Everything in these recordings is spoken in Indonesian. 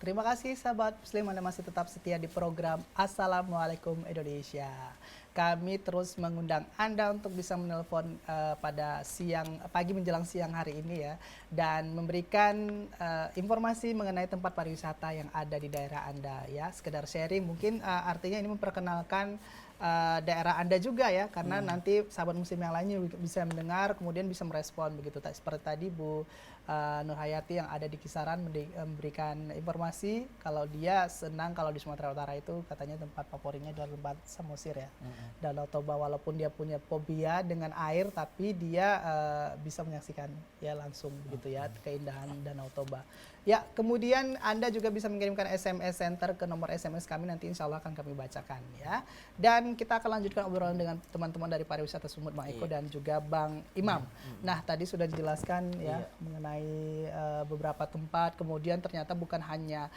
terima kasih sahabat Muslim, Anda masih tetap setia di program Assalamualaikum Indonesia. Kami terus mengundang Anda untuk bisa menelpon pada pagi menjelang siang hari ini ya, dan memberikan informasi mengenai tempat pariwisata yang ada di daerah Anda ya. Sekedar sharing, mungkin artinya ini memperkenalkan daerah Anda juga ya, karena nanti sahabat Muslim yang lainnya bisa mendengar kemudian bisa merespon begitu. Seperti tadi Bu Nur Hayati yang ada di Kisaran memberikan informasi kalau dia senang kalau di Sumatera Utara itu katanya tempat favoritnya adalah tempat Samosir ya, Danau Toba, walaupun dia punya fobia dengan air tapi dia bisa menyaksikan ya langsung begitu ya keindahan Danau Toba. Ya, kemudian Anda juga bisa mengirimkan SMS Center ke nomor SMS kami, nanti insya Allah akan kami bacakan ya. Dan kita akan lanjutkan obrolan dengan teman-teman dari pariwisata Sumut, Bang Eko dan juga Bang Imam. Nah, tadi sudah dijelaskan ya mengenai beberapa tempat, kemudian ternyata bukan hanya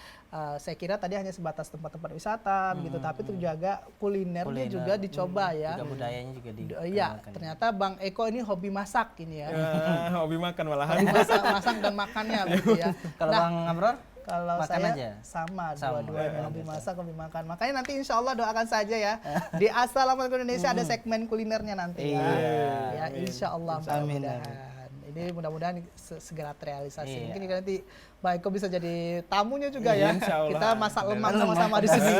saya kira tadi hanya sebatas tempat-tempat wisata begitu, tapi itu juga kulinernya juga dicoba ya. Juga budayanya juga Iya, ternyata Bang Eko ini hobi masak ini ya. Hobi makan malahan. Hobi masak dan makannya begitu ya. Kalau Bang Amror? Kalau makan saya aja? sama dua-duanya, hobi masak, hobi makan. Makanya nanti insya Allah doakan saja ya. Di Assalamualaikum Indonesia ada segmen kulinernya nanti ya. Ya, insya Allah mudah-mudahan. Ini mudah-mudahan segera terrealisasi. Mungkin nanti Mbak Eko bisa jadi tamunya juga ya. Kita masak lemang sama-sama di sini.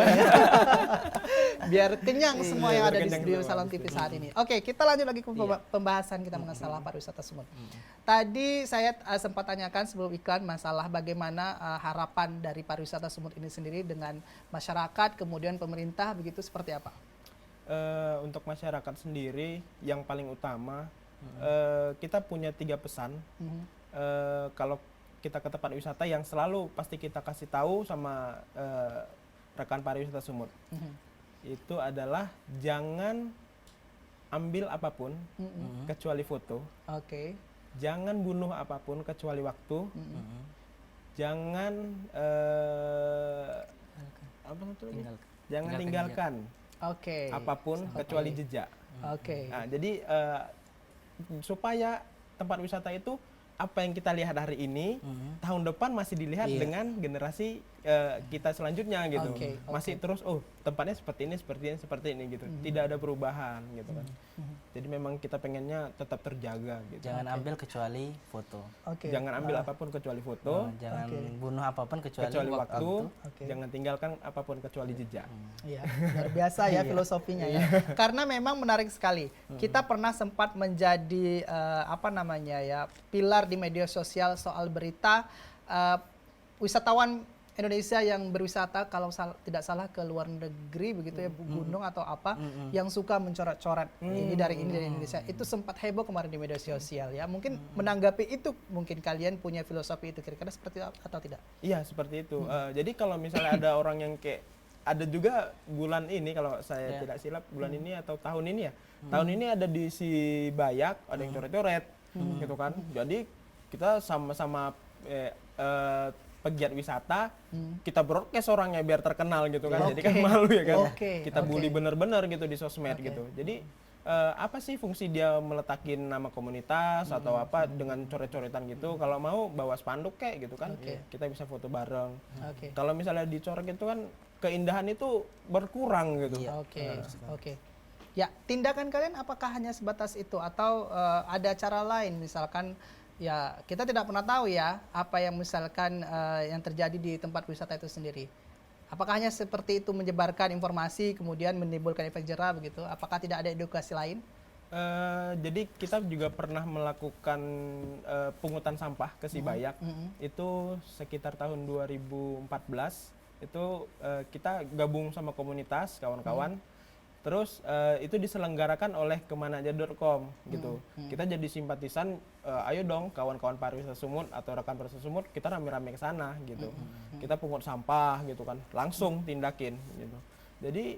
Biar kenyang semua yang ada di studio Salam TV saat ini. Oke, kita lanjut lagi ke pembahasan kita mengenai masalah pariwisata Sumut. Tadi saya sempat tanyakan sebelum iklan masalah bagaimana harapan dari pariwisata Sumut ini sendiri dengan masyarakat, kemudian pemerintah, begitu seperti apa? Untuk masyarakat sendiri yang paling utama kita punya 3 pesan. Kalau kita ke tempat wisata yang selalu pasti kita kasih tahu sama rekan pariwisata Sumut, itu adalah jangan ambil apapun kecuali foto. Oke. Jangan bunuh apapun kecuali waktu. Jangan jangan tinggalkan apapun kecuali jejak. Nah, jadi supaya tempat wisata itu apa yang kita lihat hari ini tahun depan masih dilihat dengan generasi kita selanjutnya gitu. Masih terus tempatnya seperti ini gitu. Tidak ada perubahan gitu kan. Jadi memang kita pengennya tetap terjaga gitu. Jangan ambil kecuali foto. Jangan ambil apapun kecuali foto. Jangan bunuh apapun kecuali waktu. Jangan tinggalkan apapun kecuali jejak. Iya, luar biasa ya filosofinya ya. Karena memang menarik sekali. Kita pernah sempat menjadi pilar di media sosial soal berita wisatawan Indonesia yang berwisata kalau tidak salah ke luar negeri begitu ya, gunung atau apa, yang suka mencoret-coret ini dari Indonesia. Itu sempat heboh kemarin di media sosial ya. Mungkin menanggapi itu, mungkin kalian punya filosofi itu kira-kira seperti itu atau tidak? Iya, seperti itu. Jadi kalau misalnya ada orang yang kayak ada juga bulan ini kalau saya tidak silap bulan ini atau tahun ini ya. Tahun ini ada di Sibayak ada yang coret-coret gitu kan. Jadi kita sama-sama pegiat wisata, kita broadcast orangnya biar terkenal gitu kan. Jadi kan malu ya kan. Kita bully bener-bener gitu di sosmed gitu. Jadi apa sih fungsi dia meletakin nama komunitas atau apa dengan coret-coretan gitu? Kalau mau bawa spanduk kayak gitu kan, kita bisa foto bareng. Kalau misalnya dicoret gitu kan, keindahan itu berkurang gitu. Oke. Ya, tindakan kalian apakah hanya sebatas itu atau ada cara lain, misalkan ya kita tidak pernah tahu ya apa yang misalkan yang terjadi di tempat wisata itu sendiri. Apakah hanya seperti itu menyebarkan informasi kemudian menimbulkan efek jerah begitu? Apakah tidak ada edukasi lain? Jadi kita juga pernah melakukan pungutan sampah ke Sibayak. Itu sekitar tahun 2014. Itu kita gabung sama komunitas kawan-kawan. Terus itu diselenggarakan oleh kemanaja.com gitu. Kita jadi simpatisan, ayo dong kawan-kawan pariwisata Sumut atau rekan pariwisata Sumut, kita rame-rame ke sana gitu. Kita pungut sampah gitu kan, langsung tindakin gitu. Jadi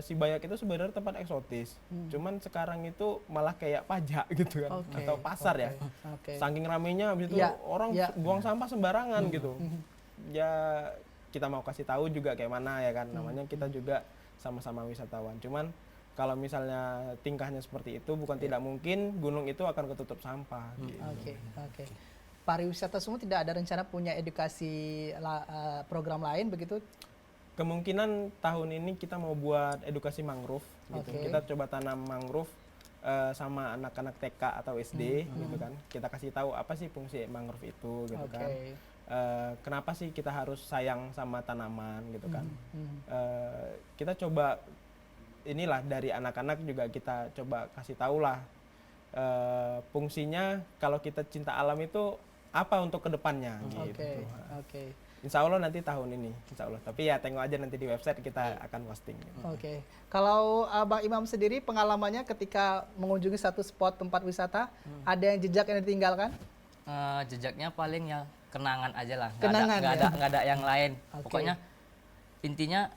Sibayak itu sebenarnya tempat eksotis. Cuman sekarang itu malah kayak pajak gitu kan, atau pasar ya. Saking ramenya habis itu orang buang sampah sembarangan gitu. Ya kita mau kasih tahu juga kayak mana ya kan, namanya kita juga sama-sama wisatawan. Cuman kalau misalnya tingkahnya seperti itu, bukan tidak mungkin gunung itu akan ketutup sampah. Gitu. Oke. pariwisata semua tidak ada rencana punya edukasi program lain begitu? Kemungkinan tahun ini kita mau buat edukasi mangrove gitu. Oke. Kita coba tanam mangrove sama anak-anak TK atau SD gitu kan. Kita kasih tahu apa sih fungsi mangrove itu gitu Oke. kan. Kenapa sih kita harus sayang sama tanaman gitu kan. Kita coba inilah dari anak-anak juga kita coba kasih tahu lah fungsinya kalau kita cinta alam itu apa untuk kedepannya gitu. Oke. Oke. Insya Allah nanti tahun ini, insya Allah. Tapi ya tengok aja nanti di website kita akan posting. Oke. Kalau Bang Imam sendiri pengalamannya ketika mengunjungi satu spot tempat wisata, ada yang jejak yang ditinggalkan? Jejaknya paling ya kenangan aja lah. Kenangan, Nggak ada yang lain. Oke. Pokoknya intinya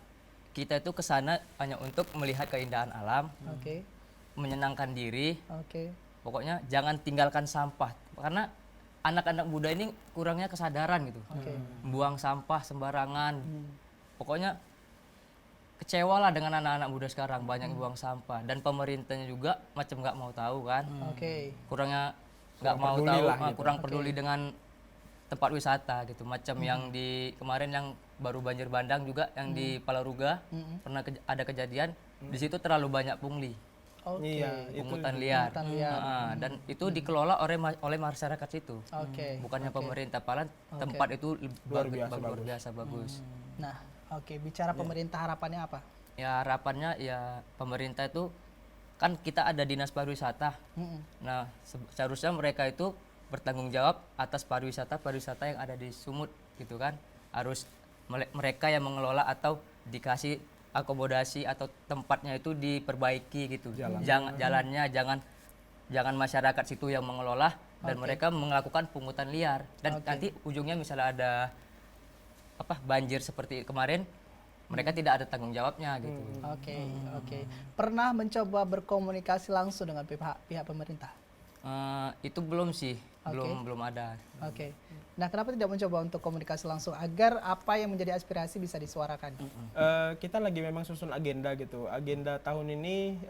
kita itu kesana hanya untuk melihat keindahan alam, Oke. menyenangkan diri. Oke. Pokoknya jangan tinggalkan sampah karena anak-anak muda ini kurangnya kesadaran gitu. Oke. Buang sampah sembarangan. Pokoknya kecewa lah dengan anak-anak muda sekarang banyak buang sampah dan pemerintahnya juga macam nggak mau tahu kan. Oke. Kurangnya nggak mau peduli tahu, lah gitu. kurang peduli dengan tempat wisata gitu. Macam yang di kemarin yang baru banjir bandang juga yang di Palaruga pernah ada kejadian di situ terlalu banyak pungli. Oke. Iya, itu Pungutan liar. Pungutan liar. Dan itu dikelola oleh masyarakat situ. Oke. Bukannya pemerintah, padahal tempat itu luar biasa bagus. Nah, oke, bicara pemerintah harapannya apa? Ya harapannya ya pemerintah itu kan kita ada dinas pariwisata. Nah, seharusnya mereka itu bertanggung jawab atas pariwisata yang ada di Sumut gitu kan. Harus mereka yang mengelola atau dikasih akomodasi atau tempatnya itu diperbaiki gitu. Jalannya jangan masyarakat situ yang mengelola dan mereka melakukan pungutan liar dan nanti ujungnya misalnya ada banjir seperti kemarin mereka tidak ada tanggung jawabnya gitu. Oke, oke. Pernah mencoba berkomunikasi langsung dengan pihak pemerintah? Itu belum sih, belum ada. Oke. Nah, kenapa tidak mencoba untuk komunikasi langsung agar apa yang menjadi aspirasi bisa disuarakan? Kita lagi memang susun agenda gitu. Agenda tahun ini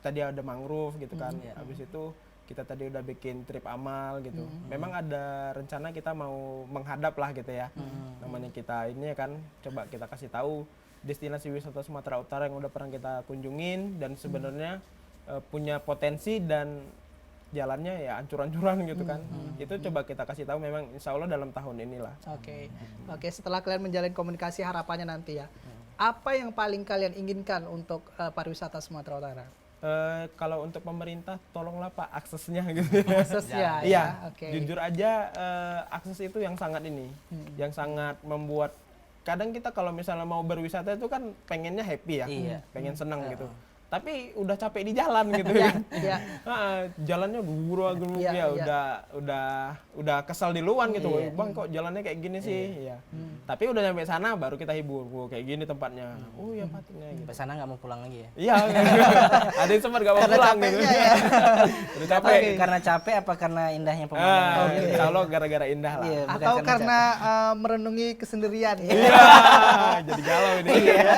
tadi ada mangrove gitu kan. Habis itu kita tadi udah bikin trip amal gitu. Memang ada rencana kita mau menghadap lah gitu ya. Namanya kita ini kan coba kita kasih tahu destinasi wisata Sumatera Utara yang udah pernah kita kunjungin dan sebenarnya punya potensi dan jalannya ya ancur-ancuran gitu kan. Itu coba kita kasih tahu memang insya Allah dalam tahun inilah. Oke. Oke, setelah kalian menjalin komunikasi harapannya nanti ya. Apa yang paling kalian inginkan untuk pariwisata Sumatera Utara? Kalau untuk pemerintah tolonglah Pak aksesnya gitu. Aksesnya Iya, Oke. jujur aja akses itu yang sangat ini, yang sangat membuat kadang kita kalau misalnya mau berwisata itu kan pengennya happy ya, pengen senang gitu. Tapi udah capek di jalan gitu ya. Iya. Jalannya guru-guru Iya, ya iya. udah kesal di luar gitu. Bang kok jalannya kayak gini sih? Iya. Tapi udah nyampe sana baru kita hibur. Wah, kayak gini tempatnya. Oh ya patutnya gitu. Sampai sana nggak mau pulang lagi ya? Iya. Ada yang sempat gak mau Karena pulang gitu. capeknya ya. Udah capek. Karena capek apa karena indahnya pemandangan? Insya Allah gara-gara indah lah. Iya, bukan Atau karena capek. merenungi kesendirian. Iya, jadi galau ini. Iya,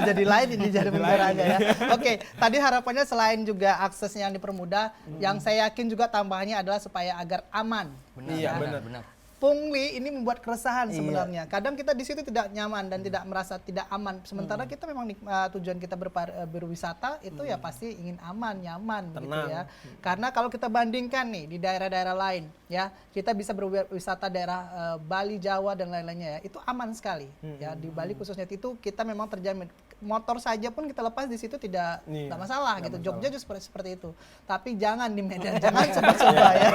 jadi lain ini jadi benderanya ya. Oke, tadi harapannya selain juga aksesnya yang dipermudah, yang saya yakin juga tambahannya adalah supaya agar aman. Iya, benar. Pungli ini membuat keresahan sebenarnya. Kadang kita di situ tidak nyaman dan tidak merasa tidak aman. Sementara kita memang tujuan kita berwisata itu ya pasti ingin aman, nyaman gitu ya. Karena kalau kita bandingkan nih di daerah-daerah lain ya, kita bisa berwisata daerah Bali, Jawa dan lain-lainnya ya. Itu aman sekali ya. Di Bali khususnya itu kita memang terjamin motor saja pun kita lepas di situ tidak masalah gitu. Jogja juga seperti itu. Tapi jangan di Medan, jangan coba-coba ya.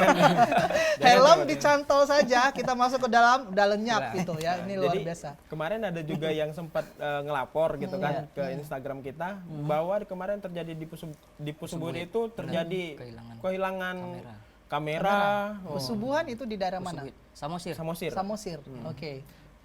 Helm dicantol saja, kita masuk ke dalam udah lenyap gitu ya. Ini luar biasa. Kemarin ada juga yang sempat ngelapor gitu kan ke Instagram kita bahwa kemarin terjadi di Pusubun itu terjadi kehilangan kamera. Pesubuhan itu di daerah mana? Samosir. Samosir. Oke.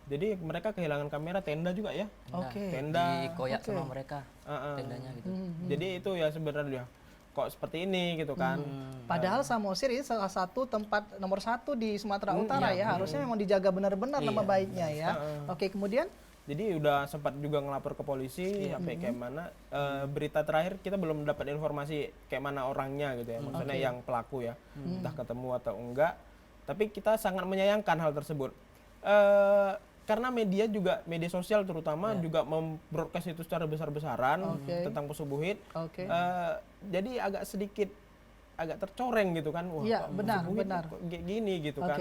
Jadi mereka kehilangan kamera, tenda juga ya. Oke. Tenda. Dikoyak sama mereka tendanya gitu. Jadi itu ya sebenarnya kok seperti ini gitu kan. Padahal Samosir ini salah satu tempat nomor 1 di Sumatera Utara ya. Harusnya memang dijaga benar-benar nama baiknya ya. Oke, kemudian? Jadi udah sempat juga ngelapor ke polisi sampai kayak mana. Berita terakhir kita belum dapat informasi kayak mana orangnya gitu ya. Maksudnya yang pelaku ya. Entah ketemu atau enggak. Tapi kita sangat menyayangkan hal tersebut. Karena media sosial terutama juga membroadcast itu secara besar-besaran tentang pesubuhit. Jadi agak tercoreng gitu kan. Wah, Iya, kok benar, pesubuhit benar. kok gini gitu kan.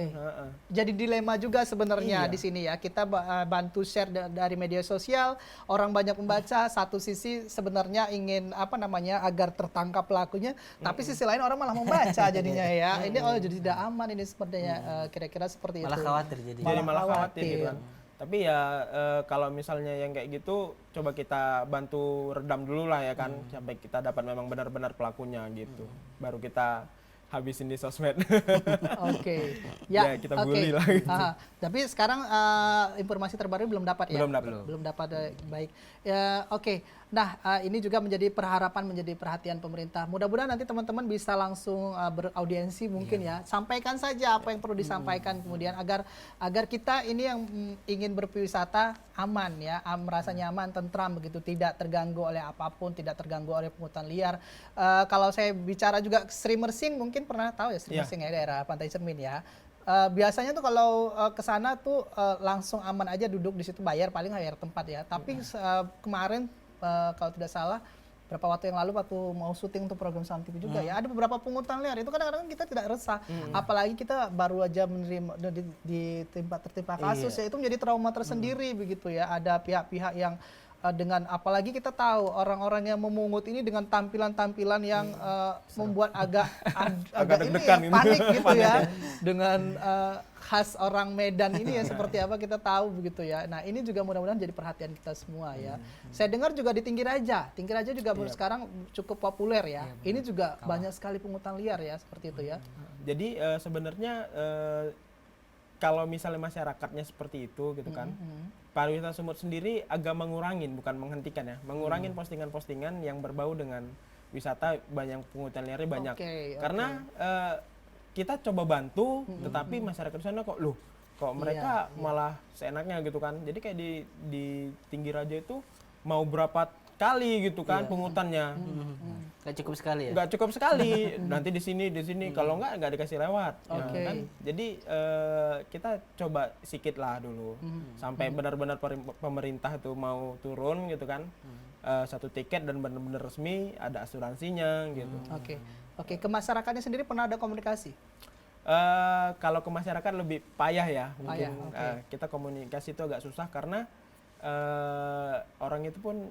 Jadi dilema juga sebenarnya Iya. di sini ya. Kita bantu share dari media sosial, orang banyak membaca. Satu sisi sebenarnya ingin agar tertangkap pelakunya, tapi sisi lain orang malah membaca jadinya ya. Ini jadi tidak aman ini sepertinya kira-kira seperti Malah itu. khawatir jadi. Jadi malah khawatir khawatir. gitu kan. Tapi ya kalau misalnya yang kayak gitu coba kita bantu redam dulu lah ya kan sampai kita dapat memang benar-benar pelakunya gitu. Baru kita habisin di sosmed. Oke. Ya, kita bully lah gitu. Tapi sekarang informasi terbaru belum dapat ya? Belum dapat. Belum dapat. Baik. Ya, oke. Nah, ini juga menjadi menjadi perhatian pemerintah. Mudah-mudahan nanti teman-teman bisa langsung beraudiensi mungkin ya. Sampaikan saja apa yang perlu disampaikan kemudian agar kita ini yang ingin berwisata aman ya, merasa nyaman, tentram begitu, tidak terganggu oleh apapun, tidak terganggu oleh pungutan liar. Kalau saya bicara juga Sri Mersing, mungkin pernah tahu ya Sri Mersing ya, daerah Pantai Cermin ya. Biasanya tuh kalau ke sana tuh langsung aman aja, duduk di situ, bayar tempat ya. Tapi kemarin kalau tidak salah beberapa waktu yang lalu waktu mau syuting untuk program Sam TV juga ya, ada beberapa pungutan liar. Itu kadang-kadang kita tidak resah, apalagi kita baru aja menerima tertimpa kasus ya, itu menjadi trauma tersendiri begitu ya. Ada pihak-pihak yang dengan, apalagi kita tahu orang-orang yang memungut ini dengan tampilan-tampilan yang membuat agak deg-degan ini ini. panik gitu ya, dengan khas orang Medan ini ya seperti apa kita tahu begitu ya. Nah ini juga mudah-mudahan jadi perhatian kita semua ya. Saya dengar juga di Tinggiraja juga sekarang cukup populer ya. Ini juga banyak sekali pungutan liar ya seperti itu ya. Jadi sebenarnya kalau misalnya masyarakatnya seperti itu gitu kan, pariwisata Sumut sendiri agak mengurangin, bukan menghentikan ya, mengurangin postingan-postingan yang berbau dengan wisata, banyak pungutan liarnya banyak. Karena kita coba bantu, tetapi masyarakat di sana kok mereka malah seenaknya gitu kan. Jadi kayak di Tinggiraja itu mau berapa kali gitu kan pungutannya. Gak cukup sekali ya? Nggak cukup sekali. Nanti di sini kalau nggak dikasih lewat. Ya, kan? Jadi kita coba sikit lah dulu sampai benar-benar pemerintah itu mau turun gitu kan. Satu tiket dan benar-benar resmi, ada asuransinya gitu. Oke, ke masyarakatnya sendiri pernah ada komunikasi? Kalau ke masyarakat lebih payah ya, mungkin Payah, kita komunikasi itu agak susah karena orang itu pun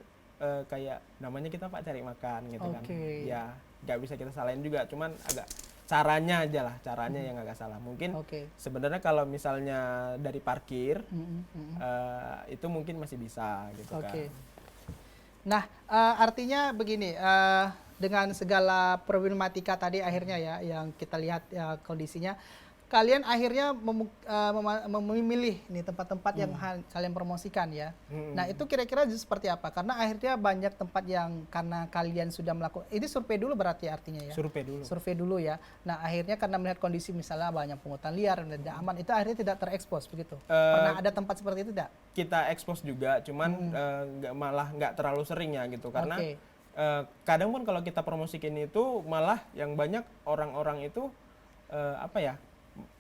kayak namanya kita Pak cari makan gitu kan, ya nggak bisa kita salahin juga, cuman agak caranya yang agak salah. Mungkin sebenarnya kalau misalnya dari parkir itu mungkin masih bisa gitu kan. Nah, artinya begini, dengan segala problematika tadi akhirnya ya yang kita lihat kondisinya, kalian akhirnya memilih nih tempat-tempat yang kalian promosikan ya. Nah itu kira-kira seperti apa? Karena akhirnya banyak tempat yang karena kalian sudah melakukan, ini survei dulu berarti artinya ya? Survei dulu ya. Nah akhirnya karena melihat kondisi misalnya banyak pungutan liar dan tidak aman, itu akhirnya tidak terekspos begitu? Pernah ada tempat seperti itu tidak? Kita ekspos juga, cuman malah nggak terlalu sering ya gitu. Karena kadang pun kalau kita promosikan itu malah yang banyak orang-orang itu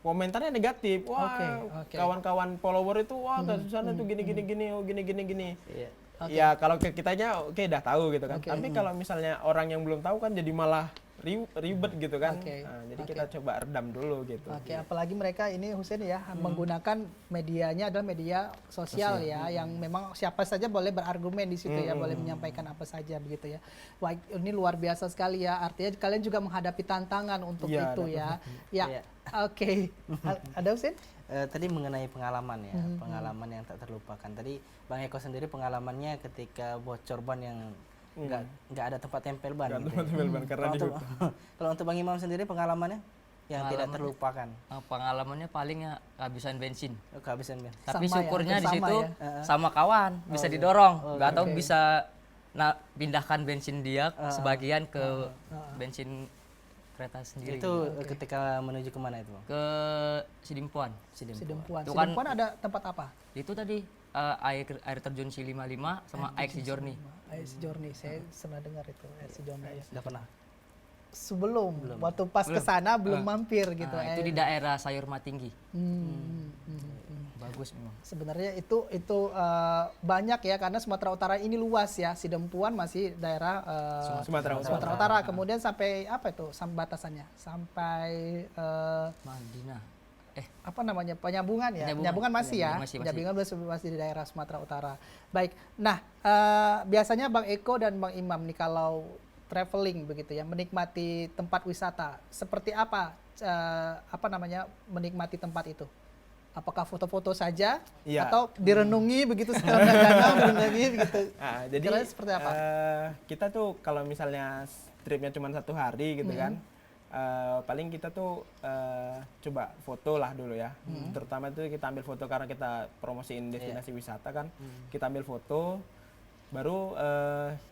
komentarnya negatif. Wah, kawan-kawan follower itu di sana tuh gini. Ya kalau kitanya udah tahu gitu kan. Tapi kalau misalnya orang yang belum tahu kan jadi malah ribet gitu kan. Nah, jadi kita coba redam dulu gitu. Apalagi mereka ini Husein ya menggunakan medianya adalah media sosial ya, yang memang siapa saja boleh berargumen di situ ya, boleh menyampaikan apa saja begitu ya. Wah, ini luar biasa sekali ya. Artinya kalian juga menghadapi tantangan untuk itu ya. Ya. Ada Husein? Tadi mengenai pengalaman ya, pengalaman yang tak terlupakan. Tadi Bang Eko sendiri pengalamannya ketika bocor ban yang nggak ada tempat tempel ban. Karena kalau untuk Bang Imam sendiri pengalamannya yang tidak terlupakan? Pengalamannya paling ya kehabisan bensin. Kehabisan bensin. Tapi Sama syukurnya ya, di situ ya. sama kawan bisa didorong, nggak tahu bisa pindahkan bensin dia sebagian ke bensin kereta sendiri. Itu ketika menuju kemana itu? Ke Sidimpuan. Sidimpuan. Itu kan, Sidimpuan ada tempat apa? Itu tadi air terjun C55 sama air Sijorni. Air Sijorni, saya pernah dengar itu air Sijorni. Sudah pernah? sebelum waktu pas ke sana belum mampir gitu. Nah, itu di daerah Sayur Matinggi. Bagus memang. Sebenarnya itu banyak ya, karena Sumatera Utara ini luas ya. Sidempuan masih daerah Sumatera Sumatera Utara. Kemudian sampai apa itu batasannya? Sampai Madinah. apa namanya, penyambungan ya? Penyambungan. Penyambungan masih ya? Masih. Penyambungan masih di daerah Sumatera Utara. Baik. Nah, biasanya Bang Eko dan Bang Imam nih kalau traveling begitu ya, menikmati tempat wisata, seperti apa namanya menikmati tempat itu? Apakah foto-foto saja Iya. atau direnungi begitu secara danau direnungi begitu? Jadi Kira-kira seperti apa? kita tuh kalau misalnya tripnya cuma 1 hari gitu kan, paling kita tuh coba foto lah dulu ya. Terutama itu kita ambil foto karena kita promosiin destinasi wisata kan. Kita ambil foto, baru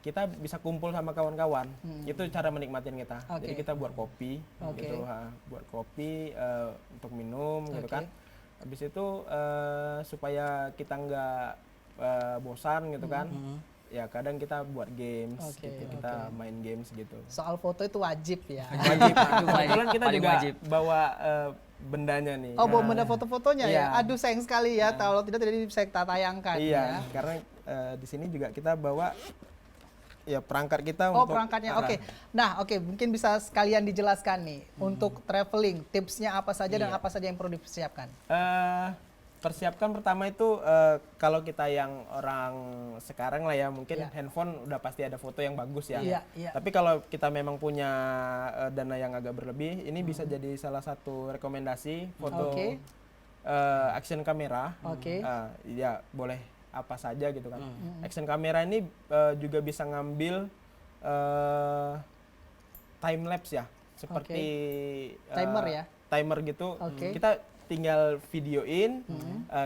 kita bisa kumpul sama kawan-kawan. Itu cara menikmatin kita. Oke. Jadi kita buat kopi, Oke. gitu, buat kopi untuk minum, gitu Oke. kan. Habis itu supaya kita nggak bosan gitu kan. Ya kadang kita buat games, Oke, gitu. Kita main games gitu. Soal foto itu wajib ya. Wajib. Kebetulan kita Paling juga wajib. bawa bendanya nih. Oh, bawa benda foto-fotonya ya. Iya. Aduh, sayang sekali ya, kalau tidak bisa kita tayangkan Iya, ya. karena di sini juga kita bawa ya perangkat kita Oh, untuk perangkatnya. Oke. Nah, oke, mungkin bisa sekalian dijelaskan nih untuk traveling, tipsnya apa saja dan apa saja yang perlu dipersiapkan. persiapkan pertama itu kalau kita yang orang sekarang lah ya, mungkin Iya. handphone udah pasti ada foto yang bagus ya. Iya, iya. Tapi kalau kita memang punya dana yang agak berlebih, ini bisa jadi salah satu rekomendasi foto Oke. action kamera. Oke. Ya boleh apa saja gitu kan. Action kamera ini juga bisa ngambil time lapse ya, seperti Timer ya? timer gitu. Oke. Kita tinggal videoin,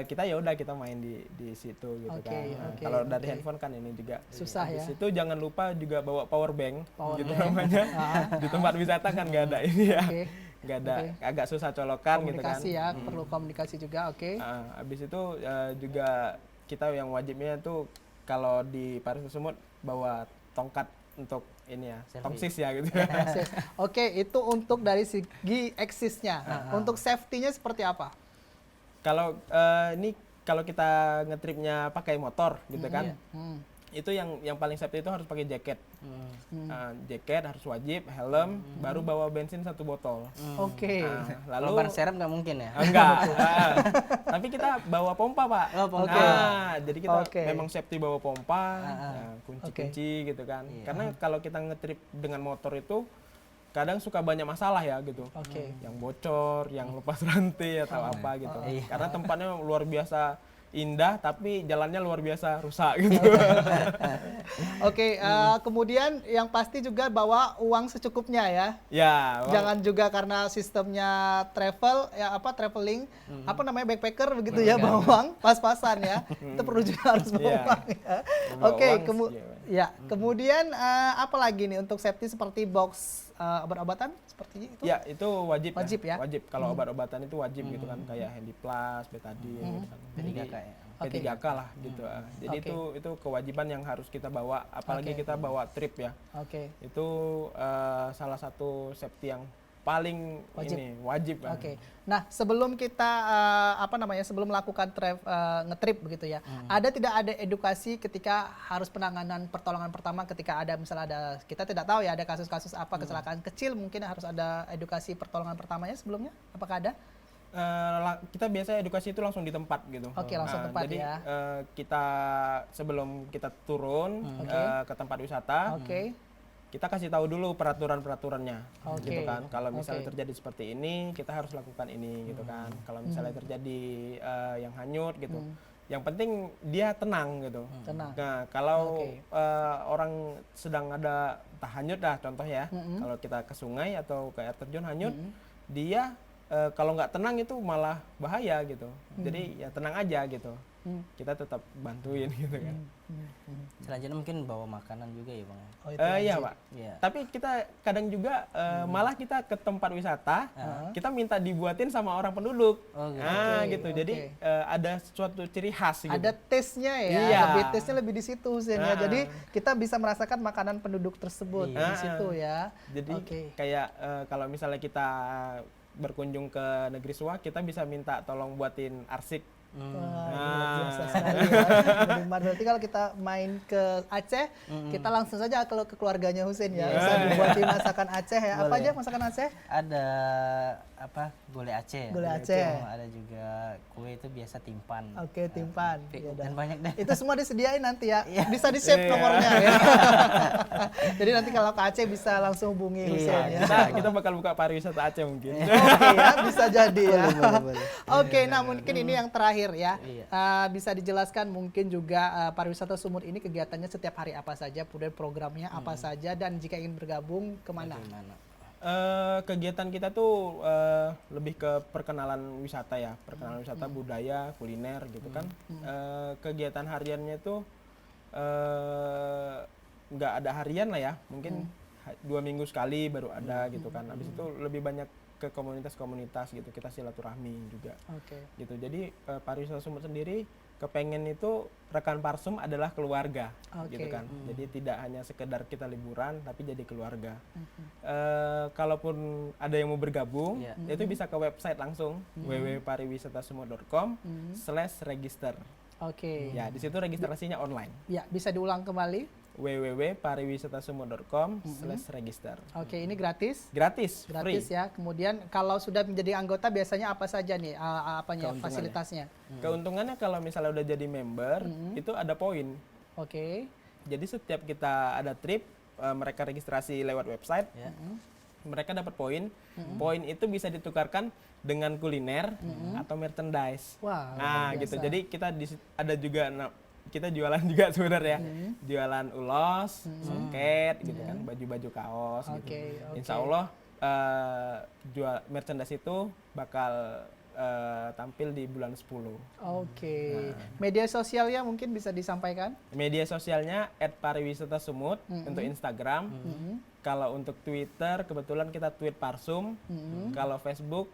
kita ya udah kita main di situ gitu Oke, kan. oke, Kalau dari oke. handphone kan ini juga Susah Habis ya? itu jangan lupa juga bawa power bank, Power gitu bank. namanya. Di tempat wisata kan nggak ada ini ya, Oke. nggak ada, Oke. agak susah colokan gitu kan. Komunikasi ya, perlu komunikasi juga, oke. Habis itu juga kita yang wajibnya tuh kalau di Paris Sumut bawa tongkat untuk ini ya, Selfie. tongsis ya gitu. Akses. Oke, itu untuk dari segi eksisnya. Untuk safety-nya seperti apa? Kalau ini kalau kita ngetripnya pakai motor gitu kan, Hmm. itu yang paling safety itu harus pakai jaket. Jaket harus wajib, helm, baru bawa bensin 1 botol. Oke. Lalu Kalau ban serep nggak mungkin ya? enggak. Tapi kita bawa pompa, Pak. Oh, pompa. Oke. Jadi kita Oke. memang safety bawa pompa, kunci-kunci gitu kan. Iya. Karena kalau kita ngetrip dengan motor itu kadang suka banyak masalah ya gitu. Oke. Yang bocor, yang lepas rantai atau apa gitu. Iya. Karena tempatnya luar biasa indah tapi jalannya luar biasa rusak gitu. Oke, kemudian yang pasti juga bawa uang secukupnya ya. Ya, Jangan juga karena sistemnya traveling, apa namanya backpacker begitu ya, bawa uang pas-pasan ya. Itu perlu juga harus bawa Iya. uang ya. Bawa Oke, uang, iya. kemudian apa lagi nih untuk safety seperti box obat-obatan seperti itu? Ya, itu wajib. Wajib ya? Wajib. Kalau obat-obatan itu wajib gitu kan, kayak Handy Plus, Betadine gitu kan. P3K ya. P3K lah gitu. Jadi Oke. itu kewajiban yang harus kita bawa, apalagi Oke. kita bawa trip ya. Oke. Itu salah satu safety yang paling Wajib. wajib. Oke. Nah, sebelum kita sebelum melakukan ngetrip begitu ya, tidak ada edukasi ketika harus penanganan pertolongan pertama ketika ada misalnya kita tidak tahu ya ada kasus-kasus apa kecelakaan kecil, mungkin harus ada edukasi pertolongan pertamanya sebelumnya? Apakah ada? Kita biasa edukasi itu langsung di tempat gitu. Oke, langsung tempat jadi, ya. kita sebelum kita turun ke tempat wisata, Oke. kita kasih tahu dulu peraturan-peraturannya, Oke. gitu kan. Kalau misalnya Oke. terjadi seperti ini, kita harus lakukan ini, gitu kan. Kalau misalnya terjadi yang hanyut, gitu, yang penting dia tenang, gitu. Tenang. Nah, kalau Oke. orang sedang ada entah hanyut dah, contoh ya, kalau kita ke sungai atau ke air terjun hanyut, dia kalau nggak tenang itu malah bahaya gitu. Jadi ya tenang aja gitu. Kita tetap bantuin gitu kan. Selanjutnya mungkin bawa makanan juga ya Bang. Oh, itu Iya wajib. Pak. Iya. Tapi kita kadang juga malah kita ke tempat wisata, kita minta dibuatin sama orang penduduk. Oh, gitu. Gitu. Jadi ada suatu ciri khas gitu. Ada taste-nya ya, Iya. taste-nya lebih di situ Husin ya. Jadi kita bisa merasakan makanan penduduk tersebut Iya. di situ ya. Jadi Oke. kayak kalau misalnya kita berkunjung ke negeri Suwa, kita bisa minta tolong buatin arsik. Wah, ini luar biasa sekali ya. Menikmat. Berarti kalau kita main ke Aceh, kita langsung saja ke keluarganya Husin ya. Bisa dibuatin masakan Aceh ya. Apa Boleh. aja masakan Aceh? Ada apa? Gulai Aceh. Gulai Aceh. Ada juga kue itu biasa timpan. Oke, timpan. Ya udah. Dan banyak deh. Itu semua disediain nanti ya. Bisa di-save nomornya ya. Jadi nanti kalau ke Aceh bisa langsung hubungi Husin ya. Kita bakal buka pariwisata Aceh mungkin. Oke ya, bisa jadi ya. boleh. Oke, nah mungkin ini yang terakhir ya. Iya. Bisa dijelaskan mungkin juga pariwisata Sumut ini kegiatannya setiap hari apa saja, kemudian programnya apa saja, dan jika ingin bergabung kemana? Gimana? Kegiatan kita tuh lebih ke perkenalan wisata ya, perkenalan wisata, budaya, kuliner gitu kan. Kegiatan hariannya tuh nggak ada harian lah ya, mungkin 2 minggu sekali baru ada gitu kan. Habis itu lebih banyak ke komunitas-komunitas gitu, kita silaturahmi juga Oke. gitu. Jadi pariwisata Sumut sendiri kepengen itu rekan Parsum adalah keluarga gitu Oke. kan. Jadi tidak hanya sekedar kita liburan tapi jadi keluarga. Kalaupun ada yang mau bergabung, Iya. itu bisa ke website langsung www.pariwisatasumut.com/register. Oke. Ya, di situ registrasinya online. Ya, bisa diulang kembali. www.pariwisatasumut.com/register. Oke, ini gratis. Gratis, Gratis free. ya. Kemudian kalau sudah menjadi anggota biasanya apa saja nih apanya Keuntungannya. fasilitasnya? Keuntungannya kalau misalnya udah jadi member, itu ada poin. Oke. Jadi setiap kita ada trip, mereka registrasi lewat website, Ya. mereka dapat poin. Poin itu bisa ditukarkan dengan kuliner atau merchandise. Wah, Nah, luar gitu. biasa. Jadi kita ada juga kita jualan juga sebenarnya. Jualan ulos, songket gitu kan, baju-baju kaos gitu. Oke, oke. Insya Allah jual merchandise itu bakal tampil di bulan 10. Oke. Media sosialnya mungkin bisa disampaikan? Media sosialnya @pariwisata_sumut untuk Instagram. Kalau untuk Twitter kebetulan kita tweet Parsum. Kalau Facebook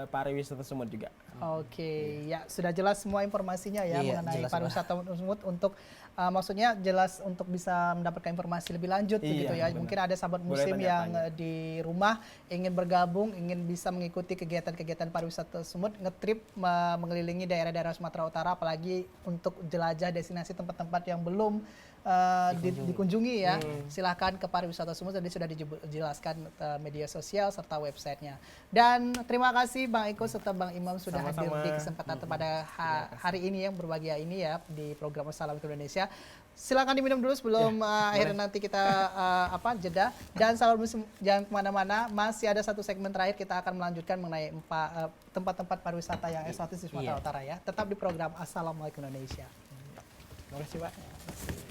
Pariwisata Sumut juga. Oke, ya sudah jelas semua informasinya ya Iya, mengenai jelas, pariwisata Sumut untuk maksudnya jelas untuk bisa mendapatkan informasi lebih lanjut Iya, begitu ya. benar. Mungkin ada sahabat Boleh muslim yang tanya-tanya. di rumah ingin bergabung, ingin bisa mengikuti kegiatan-kegiatan pariwisata Sumut, ngetrip mengelilingi daerah-daerah Sumatera Utara, apalagi untuk jelajah destinasi tempat-tempat yang belum dikunjungi ya. Silahkan ke pariwisata Sumut, tadi sudah dijelaskan media sosial serta websitenya. Dan terima kasih Bang Eko serta Bang Imam sudah hadir Sama-sama. di kesempatan pada hari ini yang berbahagia ini ya di program Salam ke Indonesia. Silakan diminum dulu sebelum akhirnya nanti kita jeda. Dan sahabat muslim jangan kemana-mana, masih ada satu segmen terakhir kita akan melanjutkan mengenai tempat-tempat pariwisata yang eksotis di Sumatera Utara ya. Tetap di program Assalamualaikum Indonesia. Terima kasih Pak.